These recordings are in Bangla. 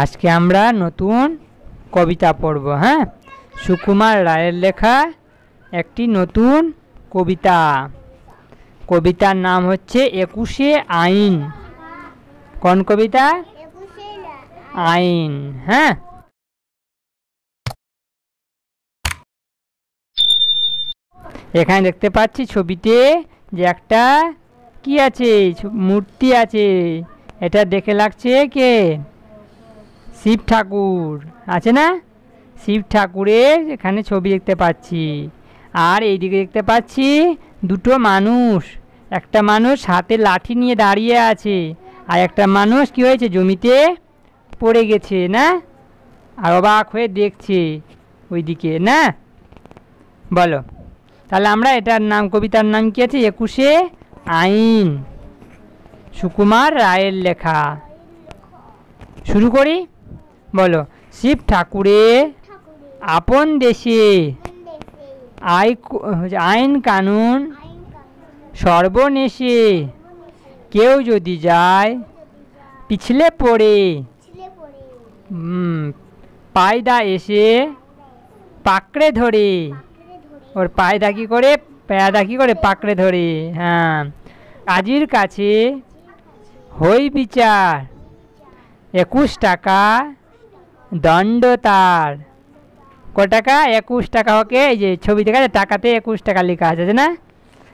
আজকে আমরা নতুন কবিতা পড়ব। হ্যাঁ, সুকুমার রায়ের লেখা একটি নতুন কবিতা। কবিতার নাম হচ্ছে ২১শে আইন। কোন কবিতা? আইন। হ্যাঁ, এখানে দেখতে পাচ্ছি ছবিতে যে একটা কি আছে, মূর্তি আছে। এটা দেখে লাগছে কে? শিব ঠাকুর আছে না? শিব ঠাকুরের এখানে ছবি দেখতে পাচ্ছি। আর এইদিকে দেখতে পাচ্ছি দুটো মানুষ। একটা মানুষ হাতে লাঠি নিয়ে দাঁড়িয়ে আছে, আর একটা মানুষ কি হয়েছে, জমিতে পড়ে গেছে না, আর অবাক হয়ে দেখছে ওইদিকে না। বলো তাহলে আমরা এটার নাম, কবিতার নাম কি আছে? ২১শে আইন, সুকুমার রায়ের লেখা। শুরু করি। বলো, শিব ঠাকুরে আপন দেশে আইন কানুন সর্বনেশে, কেউ যদি যায় পিছলে পড়ে, পায়দা এসে পাকড়ে ধরে। ওর পায়দা কি করে, পায়দা কি করে, পাকড়ে ধরে। হ্যাঁ, কাজীর কাছে হই বিচার, ২১ টাকা দণ্ড তার। ক টাকা? ২১ টাকা। ওকে এই যে ছবি দেখা যায়, টাকাতে ২১ টাকা লেখা আছে না।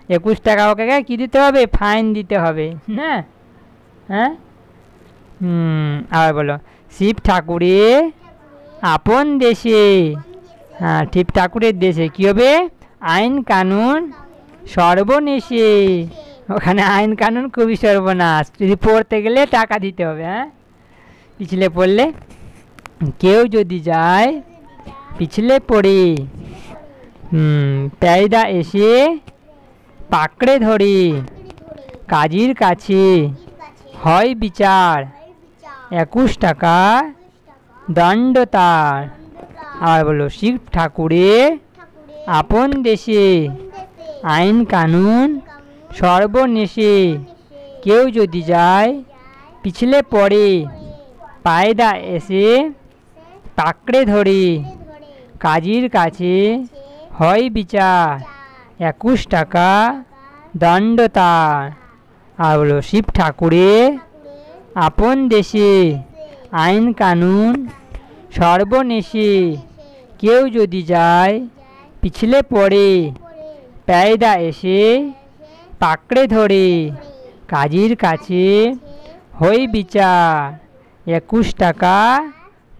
২১ টাকা ওকে কি দিতে হবে? ফাইন দিতে হবে না। হ্যাঁ, আবার বলো, শিব ঠাকুরে আপন দেশে। হ্যাঁ, শিব ঠাকুরের দেশে কি হবে? আইন কানুন সর্বনেশে। ওখানে আইন কানুন খুবই সর্বনাশ, যদি পড়তে গেলে টাকা দিতে হবে। হ্যাঁ, পিছলে পড়লে, কেউ যদি যায় পিছলে পড়ে, পায়দা এসে পাকড়ে ধরে, কাজীর কাছে হয় বিচার, ২১ টাকা দণ্ড তার। আর বলো, শিব ঠাকুরে আপন দেশে আইন কানুন সর্বনেশে, কেউ যদি যায় পিছলে পড়ে, পায়দা এসে পাকড়ে ধরে, কাজীর কাছে হয় বিচার, ২১ টাকা দণ্ড তার। আর বলো, শিব ঠাকুরে আপন দেশে আইন কানুন সর্বনেশে, কেউ যদি যায় পিছলে পড়ে, পায়দা এসে পাকড়ে ধরে, কাজীর কাছে হই বিচার, ২১ টাকা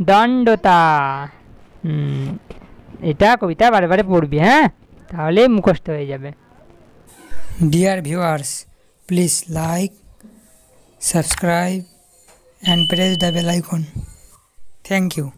দণ্ড তার। এটা কবিতা বারে বারে পড়বি, হ্যাঁ, তাহলে মুখস্থ হয়ে যাবে। Dear viewers, please like, subscribe and press the bell icon. Thank you.